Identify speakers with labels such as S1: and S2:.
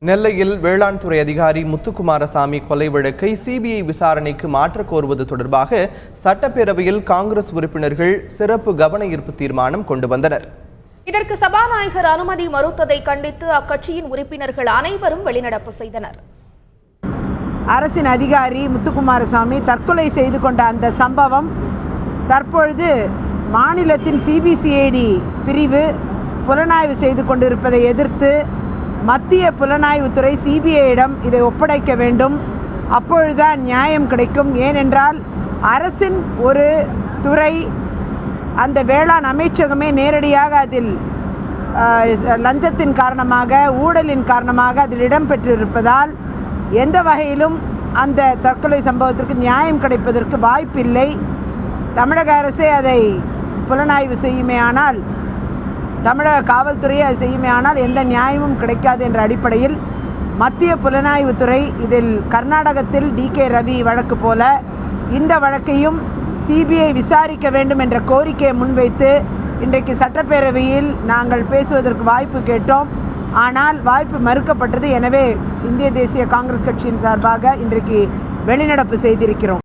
S1: நெல்லையில் வேளாண் துறை அதிகாரி முத்துக்குமாரசாமி கொலை வழக்கை சிபிஐ விசாரணைக்கு மாற்றக் கோருவது தொடர்பாக சட்டப்பேரவையில் காங்கிரஸ் உறுப்பினர்கள் சிறப்பு கவன ஈர்ப்பு தீர்மானம் கொண்டு வந்தனர்.
S2: இதற்கு சபாநாயகர் அனுமதி மறுத்ததை கண்டித்து அக்கட்சியின் உறுப்பினர்கள் அனைவரும் வெளிநடப்பு செய்தனர்.
S3: அரசின் அதிகாரி முத்துக்குமாரசாமி தற்கொலை செய்து கொண்ட அந்த சம்பவம் தற்பொழுது மாநிலத்தின் சிபிசிஐடி பிரிவு புலனாய்வு செய்து கொண்டிருப்பதை எதிர்த்து மத்திய புலனாய்வுத்துறை சிபிஐயிடம் இதை ஒப்படைக்க வேண்டும். அப்பொழுதுதான் நியாயம் கிடைக்கும். ஏனென்றால் அரசின் ஒரு துறை, அந்த வேளாண் அமைச்சகமே நேரடியாக அதில் லஞ்சத்தின் காரணமாக, ஊழலின் காரணமாக அதில் இடம்பெற்றிருப்பதால் எந்த வகையிலும் அந்த தற்கொலை சம்பவத்திற்கு நியாயம் கிடைப்பதற்கு வாய்ப்பில்லை. தமிழக அரசே அதை புலனாய்வு செய்யுமேயானால், தமிழக காவல்துறையை அது செய்யுமேயானால் எந்த நியாயமும் கிடைக்காது என்ற அடிப்படையில் மத்திய புலனாய்வுத்துறை இதில் கர்நாடகத்தில் DK ரவி வழக்கு போல இந்த வழக்கையும் சிபிஐ விசாரிக்க வேண்டும் என்ற கோரிக்கையை முன்வைத்து இன்றைக்கு சட்டப்பேரவையில் நாங்கள் பேசுவதற்கு வாய்ப்பு கேட்டோம். ஆனால் வாய்ப்பு மறுக்கப்பட்டது. எனவே இந்திய தேசிய காங்கிரஸ் கட்சியின் சார்பாக இன்றைக்கு வெளிநடப்பு செய்திருக்கிறோம்.